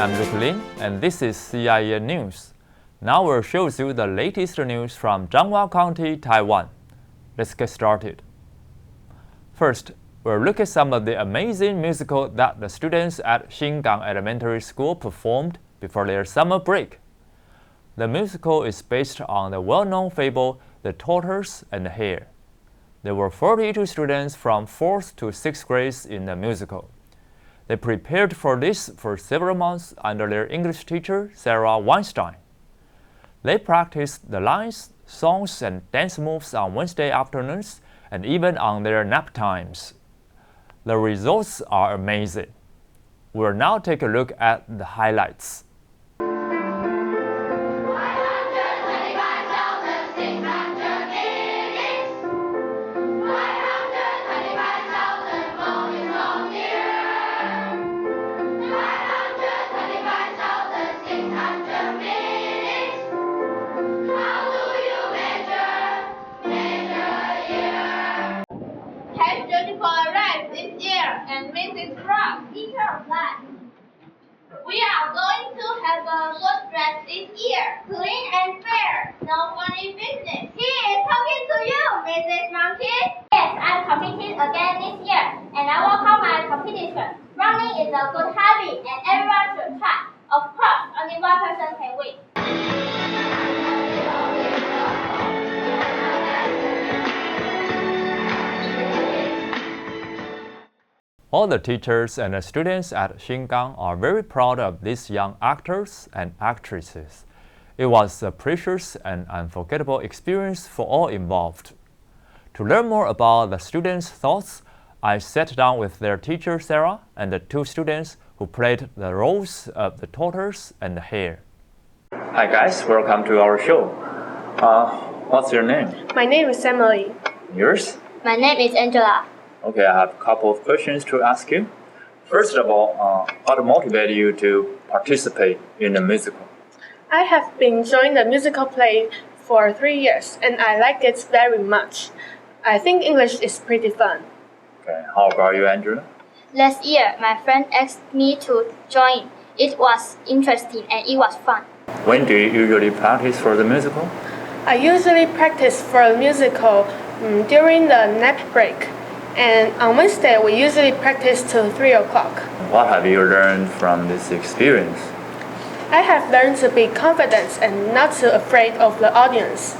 I'm Rick Lin, and this is Cien News. Now we'll show you the latest news from Changhua County, Taiwan. Let's get started. First, we'll look at some of the amazing musicals that the students at Cien Elementary School performed before their summer break. The musical is based on the well-known fable The Tortoise and the Hare. There were 42 students from 4th to 6th grades in the musical. They prepared for this for several months under their English teacher, Sarah Weinstein. They practiced the lines, songs, and dance moves on Wednesday afternoons and even on their nap times. The results are amazing. We'll now take a look at the highlights. And Mrs. Ross, teacher of life. We are going to have a good dress this year, clean and fair, no funny business. He is talking to you, Mrs. Monkey. Yes, I'm competing again this year, and I will call my competition. Running is a good hobby, and everyone should try. Of course, only one person can win. All the teachers and the students at Cien are very proud of these young actors and actresses. It was a precious and unforgettable experience for all involved. To learn more about the students' thoughts, I sat down with their teacher Sarah and the two students who played the roles of the tortoise and the hare. Hi guys, welcome to our show. What's your name? My name is Emily. Yours? My name is Angela. Okay, I have a couple of questions to ask you. First of all, what motivated you to participate in the musical? I have been enjoying the musical play for 3 years and I like it very much. I think English is pretty fun. Okay, how about you, Angela? Last year, my friend asked me to join. It was interesting and it was fun. When do you usually practice for the musical? I usually practice for a musical during the nap break. And on Wednesday, we usually practice till 3 o'clock. What have you learned from this experience? I have learned to be confident and not too afraid of the audience.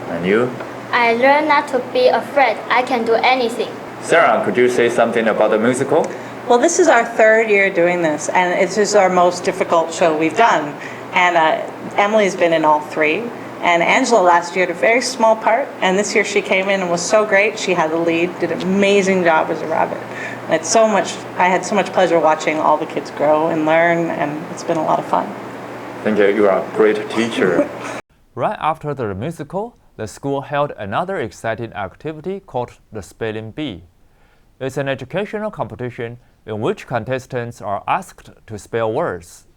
And you? I learned not to be afraid. I can do anything. Sarah, could you say something about the musical? Well, this is our 3rd year doing this, and it is our most difficult show we've done. And Emily's been in all 3. And Angela last year had a very small part, and this year she came in and was so great. She had the lead, did an amazing job as a rabbit. And I had so much pleasure watching all the kids grow and learn, and it's been a lot of fun. Thank you. You are a great teacher. Right after the musical, the school held another exciting activity called the Spelling Bee. It's an educational competition in which contestants are asked to spell words.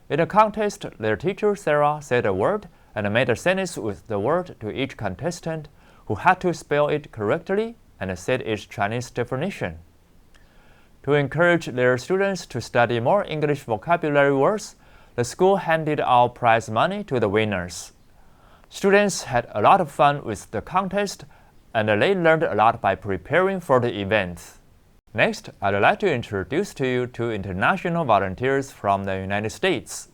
In the contest, their teacher Sarah said a word and made a sentence with the word to each contestant who had to spell it correctly and said its Chinese definition. To encourage their students to study more English vocabulary words, the school handed out prize money to the winners. Students had a lot of fun with the contest and they learned a lot by preparing for the event. Next, I'd like to introduce to you 2 international volunteers from the United States.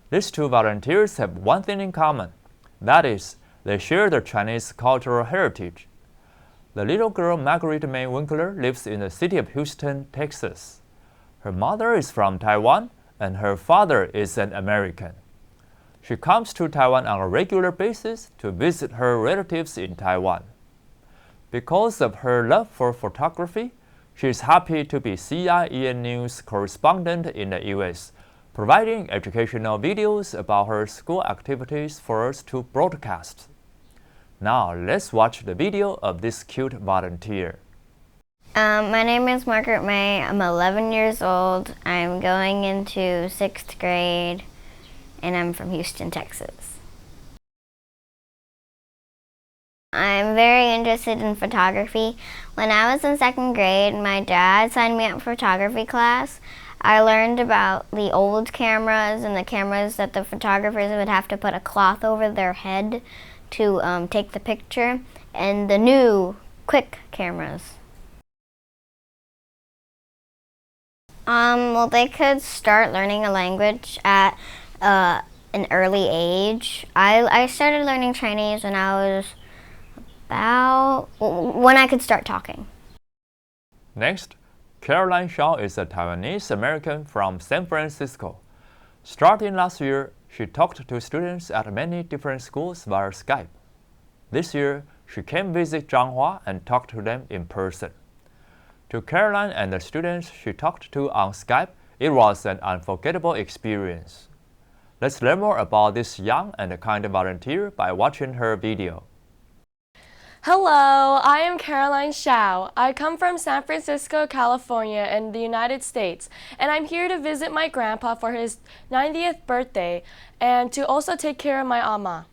These 2 volunteers have one thing in common. That is, they share the Chinese cultural heritage. The little girl Margaret May Winkler lives in the city of Houston, Texas. Her mother is from Taiwan and her father is an American. She comes to Taiwan on a regular basis to visit her relatives in Taiwan. Because of her love for photography, she is happy to be CIEN News correspondent in the U.S., providing educational videos about her school activities for us to broadcast. Now, let's watch the video of this cute volunteer. My name is Margaret May. I'm 11 years old. I'm going into 6th grade, and I'm from Houston, Texas. I'm very interested in photography. When I was in 2nd grade, my dad signed me up for photography class. I learned about the old cameras and the cameras that the photographers would have to put a cloth over their head to take the picture, and the new quick cameras. Well, they could start learning a language at an early age. I started learning Chinese when I was when I could start talking. Next, Caroline Shaw is a Taiwanese American from San Francisco. Starting last year, she talked to students at many different schools via Skype. This year, she came visit Changhua and talked to them in person. To Caroline and the students she talked to on Skype, it was an unforgettable experience. Let's learn more about this young and kind volunteer by watching her video. Hello, I am Caroline Shao. I come from San Francisco, California in the United States, and I'm here to visit my grandpa for his 90th birthday and to also take care of my ama.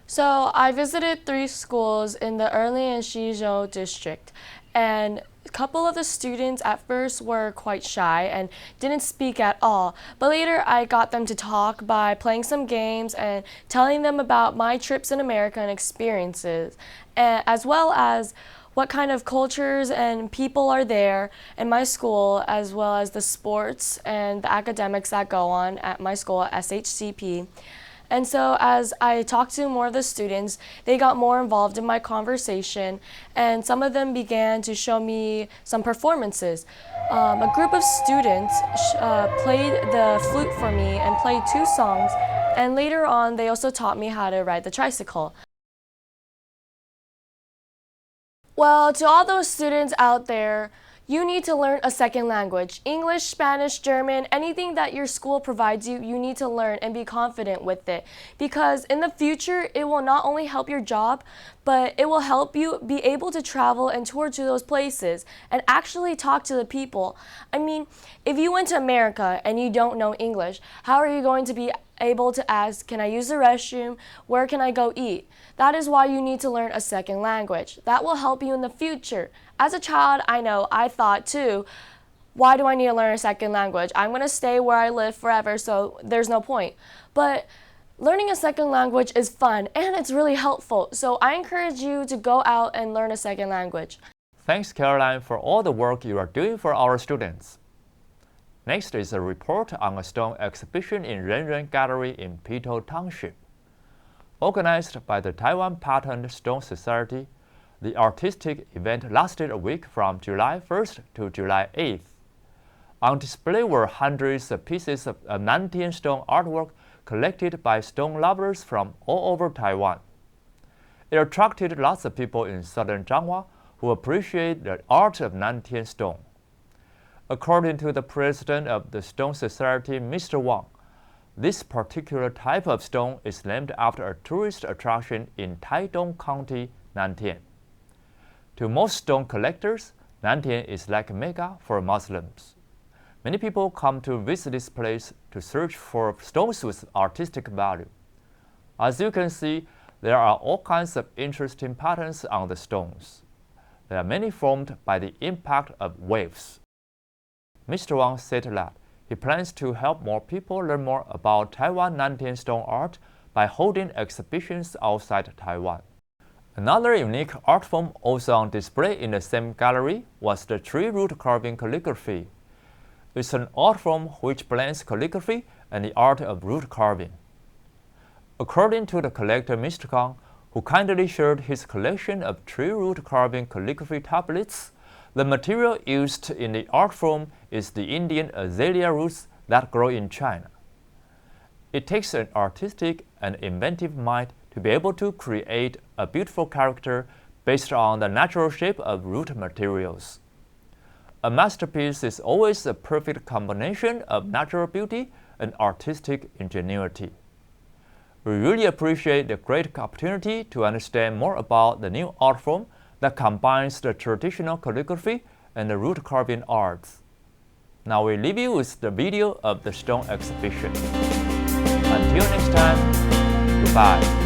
So I visited 3 schools in the Erli and Shizhou district, and a couple of the students at first were quite shy and didn't speak at all, but later I got them to talk by playing some games and telling them about my trips in America and experiences, as well as what kind of cultures and people are there in my school, as well as the sports and the academics that go on at my school at SHCP. And so as I talked to more of the students, they got more involved in my conversation, and some of them began to show me some performances. A group of students played the flute for me and played 2 songs, and later on they also taught me how to ride the tricycle. Well, to all those students out there, you need to learn a second language. English, Spanish, German, anything that your school provides you, you need to learn and be confident with it. Because in the future, it will not only help your job, but it will help you be able to travel and tour to those places and actually talk to the people. I mean, if you went to America and you don't know English, how are you going to be able to ask, can I use the restroom? Where can I go eat? That is why you need to learn a second language. That will help you in the future. As a child, I know, I thought too, why do I need to learn a second language? I'm going to stay where I live forever, so there's no point. But learning a second language is fun and it's really helpful. So I encourage you to go out and learn a second language. Thanks, Caroline, for all the work you are doing for our students. Next is a report on a stone exhibition in Renren Gallery in Pito Township. Organized by the Taiwan Patterned Stone Society, the artistic event lasted a week from July 1st to July 8th. On display were hundreds of pieces of Nantian stone artwork collected by stone lovers from all over Taiwan. It attracted lots of people in southern Changhua who appreciate the art of Nantian stone. According to the president of the Stone Society, Mr. Wang, this particular type of stone is named after a tourist attraction in Taidong County, Nantian. To most stone collectors, Nantian is like a Mecca for Muslims. Many people come to visit this place to search for stones with artistic value. As you can see, there are all kinds of interesting patterns on the stones. There are many formed by the impact of waves. Mr. Wang said that he plans to help more people learn more about Taiwan Nantian stone art by holding exhibitions outside Taiwan. Another unique art form also on display in the same gallery was the tree root carving calligraphy. It's an art form which blends calligraphy and the art of root carving. According to the collector Mr. Kang, who kindly shared his collection of tree root carving calligraphy tablets, the material used in the art form is the Indian azalea roots that grow in China. It takes an artistic and inventive mind to be able to create a beautiful character based on the natural shape of root materials. A masterpiece is always a perfect combination of natural beauty and artistic ingenuity. We really appreciate the great opportunity to understand more about the new art form that combines the traditional calligraphy and the root carving arts. Now we leave you with the video of the stone exhibition. Until next time, goodbye.